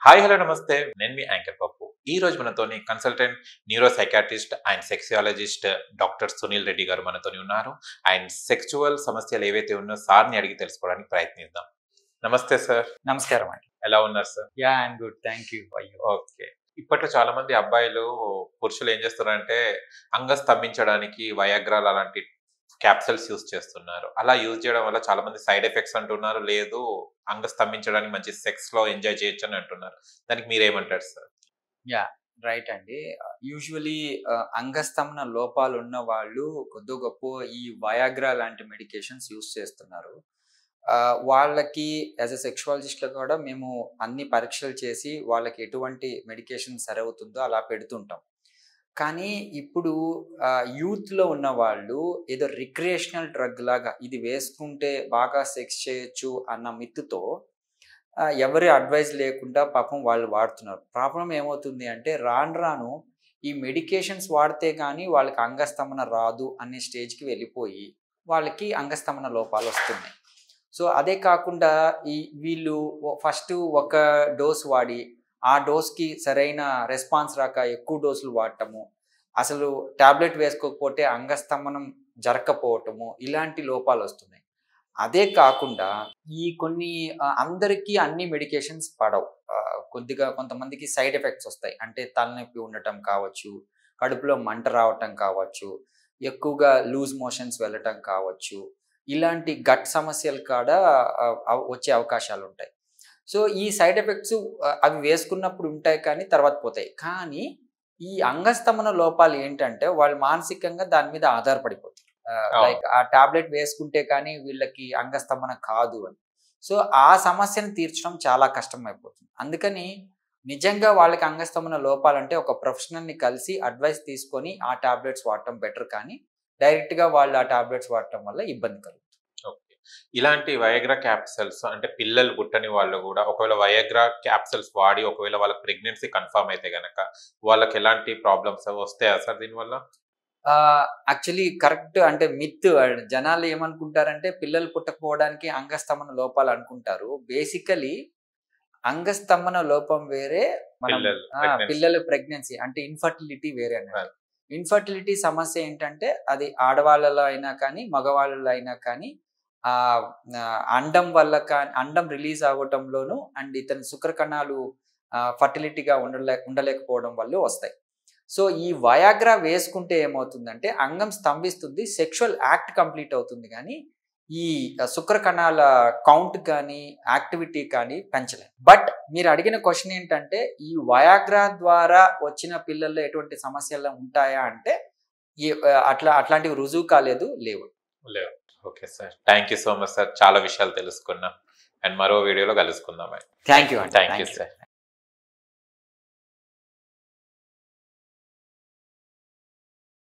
Hi hello నమస్తే నేను మీ anchor పప్పు ఈ రోజు మనతోని consultant neuro psychiatrist and sexologist doctor Sunil Reddy garu మనతోని ఉన్నారు. అండ్ సెక్చువల్ సమస్యలు ఏవైతే ఉన్నో సార్ని అడిగి తెలుసుకోవడానికి ప్రయత్నిద్దాం. నమస్తే సార్. నమస్కారం అండి. ఎలా ఉన్నారు sir? Yeah I'm good, thank you. Okay. ఇప్పట్లో చాలా మంది అబ్బాయిలు పురుషులు ఏం చేస్తున్నారంటే అంగ స్తంభించడానికి వయాగ్రాలు అలాంటి క్యాప్సల్స్ యూజ్ చేస్తున్నారు. అలా యూజ్ చేయడం వల్ల చాలా మంది సైడ్ ఎఫెక్ట్స్ అంటున్నారు, లేదు అంగ స్తంభించడానికి మంచి సెక్స్ లో ఎంజాయ్ చేయొచ్చు అని అంటున్నారు. దానికి మీరేమంటారు సార్? యా రైట్ అండి. యూజువలీ అంగస్తంభన లోపాలు ఉన్న వాళ్ళు కొద్ది గొప్ప ఈ వయాగ్రా లాంటి మెడికేషన్స్ యూజ్ చేస్తున్నారు. వాళ్ళకి యాజ్ ఎ సెక్షువాలజిస్ట్లో కూడా మేము అన్ని పరీక్షలు చేసి వాళ్ళకి ఎటువంటి మెడికేషన్ సరవుతుందో అలా పెడుతుంటాం. కానీ ఇప్పుడు యూత్లో ఉన్న వాళ్ళు ఏదో రిక్రియేషనల్ డ్రగ్ లాగా ఇది వేసుకుంటే బాగా సెక్స్ చేయొచ్చు అన్న మిత్తుతో ఎవరి అడ్వైజ్ లేకుండా పాపం వాళ్ళు వాడుతున్నారు. ప్రాబ్లం ఏమవుతుంది అంటే రాను రాను ఈ మెడికేషన్స్ వాడితే కానీ వాళ్ళకి అంగస్తంభన రాదు అనే స్టేజ్కి వెళ్ళిపోయి వాళ్ళకి అంగస్తంభన లోపాలు వస్తున్నాయి. సో అదే కాకుండా వీళ్ళు ఫస్ట్ ఒక డోస్ వాడి ఆ డోస్కి సరైన రెస్పాన్స్ రాక ఎక్కువ డోసులు వాడటము, అసలు టాబ్లెట్ వేసుకోకపోతే అంగస్తంభనం జరగకపోవటము, ఇలాంటి లోపాలు వస్తున్నాయి. అదే కాకుండా కొన్ని అందరికీ అన్ని మెడికేషన్స్ పడవు. కొంతమందికి సైడ్ ఎఫెక్ట్స్ వస్తాయి. అంటే తలనొప్పి ఉండటం కావచ్చు, కడుపులో మంట రావటం కావచ్చు, ఎక్కువగా లూజ్ మోషన్స్ వెళ్ళటం కావచ్చు, ఇలాంటి గట్ సమస్యలు కూడా వచ్చే అవకాశాలు ఉంటాయి. సో ఈ సైడ్ ఎఫెక్ట్స్ అవి వేసుకున్నప్పుడు ఉంటాయి కానీ తర్వాత పోతాయి. కానీ ఈ అంగస్తంభన లోపాలు ఏంటంటే వాళ్ళు మానసికంగా దాని మీద ఆధారపడిపోతారు. లైక్ ఆ టాబ్లెట్ వేసుకుంటే కానీ వీళ్ళకి అంగస్తంభన కాదు అని. సో ఆ సమస్యను తీర్చడం చాలా కష్టం అయిపోతుంది. అందుకని నిజంగా వాళ్ళకి అంగస్తంభన లోపాలంటే ఒక ప్రొఫెషనల్ని కలిసి అడ్వైస్ తీసుకొని ఆ టాబ్లెట్స్ వాడటం బెటర్. కానీ డైరెక్ట్గా వాళ్ళు ఆ టాబ్లెట్స్ వాడటం వల్ల ఇబ్బంది కలుగుతుంది. ఇలాంటి వయాగ్రా క్యాప్సల్స్ అంటే పిల్లలు పుట్టని వాళ్ళు కూడా ఒకవేళ వయాగ్రా క్యాప్సల్స్ వాడి ఒకవేళ వాళ్ళ ప్రెగ్నెన్సీ కన్ఫర్మ్ అయితే గనక వాళ్ళకి ఎలాంటి ప్రాబ్లమ్స్ వస్తాయా సార్ దీనివల్ల? Actually correct. అంటే మిత్. జనాలు ఏమనుకుంటారంటే పిల్లలు పుట్టకపోవడానికి అంగస్తంభన లోపాలు అనుకుంటారు. బేసికలీ అంగస్తంభన లోపం వేరే, పిల్లలు ప్రెగ్నెన్సీ అంటే ఇన్ఫర్టిలిటీ వేరే అన్నమాట. ఇన్ఫర్టిలిటీ సమస్య ఏంటంటే అది ఆడవాళ్ళలో అయినా కానీ మగవాళ్ళలో అయినా కానీ అండం వల్ల కానీ అండం రిలీజ్ అవ్వటంలోను అండ్ ఇతని శుక్రకణాలు ఫర్టిలిటీగా ఉండలేకపోవడం వల్ల వస్తాయి. సో ఈ వయాగ్రా వేసుకుంటే ఏమవుతుందంటే అంగం స్తంభిస్తుంది, సెక్షువల్ యాక్ట్ కంప్లీట్ అవుతుంది, కానీ ఈ శుక్రకణాల కౌంట్ కానీ యాక్టివిటీ కానీ పెంచలేదు. బట్ మీరు అడిగిన క్వశ్చన్ ఏంటంటే ఈ వయాగ్రా ద్వారా వచ్చిన పిల్లల్లో ఎటువంటి సమస్యలు ఉంటాయా అంటే అట్లాంటివి రుజువు కాలేదు, లేవు. Okay sir, thank you so much sir. చాలా విషయాలు తెలుసుకున్నాం అండ్ మరో వీడియోలో కలుసుకుందాం. Thank you sir.